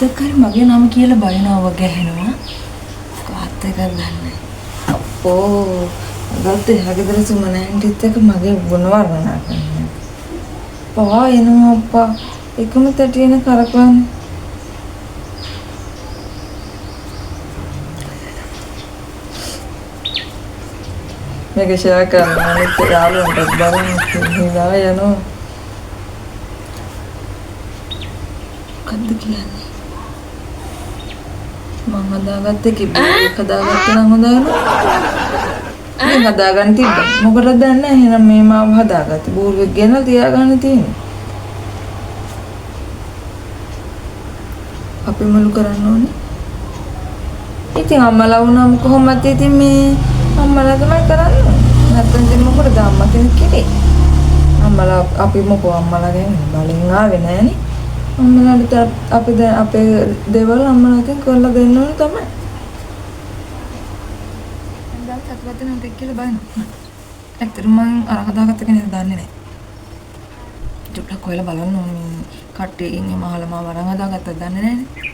එක්කරි මගේ නම කියලා බයිනවා වගේ ඇහෙනවා. කාත් එකක් ගන්නයි. අපෝ අදත් එහාගෙදර සුමන ඇන්ටිත් එක්ක මගේ ගුණ වර්ණනා කරනවා. පවා එනවා අප්පා එකම තැටියන කරකවන්නේ. මේක ෂෙයා කරන්න අනිත් යාළුවන්ටත් බලන්න හිනා යනවා. මොකද්ද කියන්නේ? මම හදාගත්තේ කිබ්බේ හදාගත්තා නම් හොඳ වෙනවා. මම හදාගන්න තිබ්බා. මොකටද දන්නේ? එහෙනම් මේ මාව හදාගත්තේ. බෝරුවෙක් ගෙනල්ලා තියාගන්න තියෙන්නේ. අපි මුළු කරන්න ඕනේ. ඉතින් අම්මලා වුණාම කොහොමද ඉතින් මේ අම්මලා තමයි කරන්නේ. නැත්නම් ඉතින් මොකටද අම්මා කෙනෙක් කිව්වේ? අම්මලා අපි මොකෝ අම්මලා ගැන බලෙන් ආවේ නෑනේ. අම්මලාට අපි දැන් අපේ දේවල් අම්මලාගෙන් කරලා දෙන්න ඕනේ තමයි. දැන් සතුටුවෙන් උන්ට කියලා බලන්න. ඇත්තටම මම අර හදාගත්ත කෙනෙක් දන්නේ නෑ. චුට්ටක් කොහෙලා බලන්න ඕනේ මේ කට්ටියකින් එම අහලා මාව අරන් හදාගත්තද දන්නේ නෑනේ.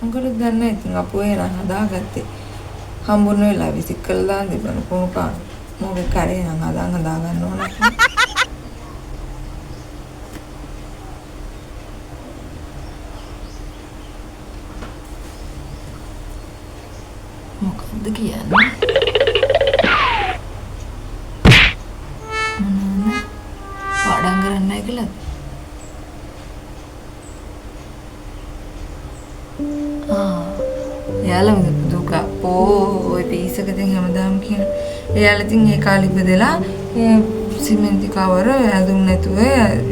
මොකද දන්නේ ඉතින් අපෝ එන හදාගත්තේ හම්බුන වෙලාව විසික් කළා දාන්න දෙන්න කොහොම කාන මොකද කරේ නම් හදා ගන්න ඕන මොකද කියන්නේ පාඩම් කරන්නයි කියලා එයාලා දුක ඔය පීසක දැන් හැමදාම කියන එයාලා ඉතින් ඒ කාලෙ ඉපදලා ඒ සිමෙන්ති කවර ඇඳුම් නැතුව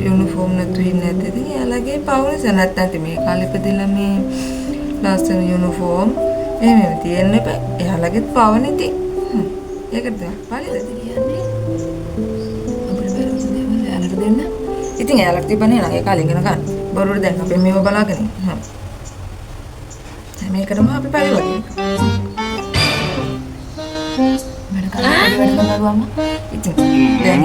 යුනිෆෝම් නැතුව ඉන්නේ නැත්නම් ඉතින් එයාලගේ පවුලස නැත්නම් මේ කාලෙ ඉපදලා මේ ලස්සන යුනිෆෝම් එහෙම තියෙන්න එපා එයාලගෙත් පවන ඉතින් ඒකට පරිදද කියන්නේ අපිට බැලුවොත් දේවල් එයාලට දෙන්න ඉතින් එයාලට තිබ්බනේ නම් ඒ කාලේ ඉගෙන ගන්න බරුවට දැන් අපි මේව බලාගෙන ඉන්නවා මේකටම අපි පරිවර්තනය වැඩ කරනවා ඉතින් දැන්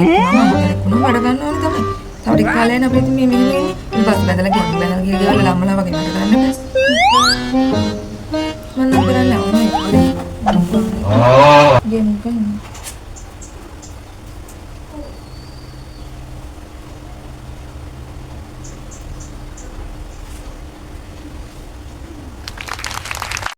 මම වැඩ ගන්න ඕනේ තමයි. තව ටික කාලයක් අපිට මේ මෙහෙම ඉන්නේ. බස් බඳලා ගිහින් ගිහලා අම්මලා වගේ වැඩ කරන්න බෑ.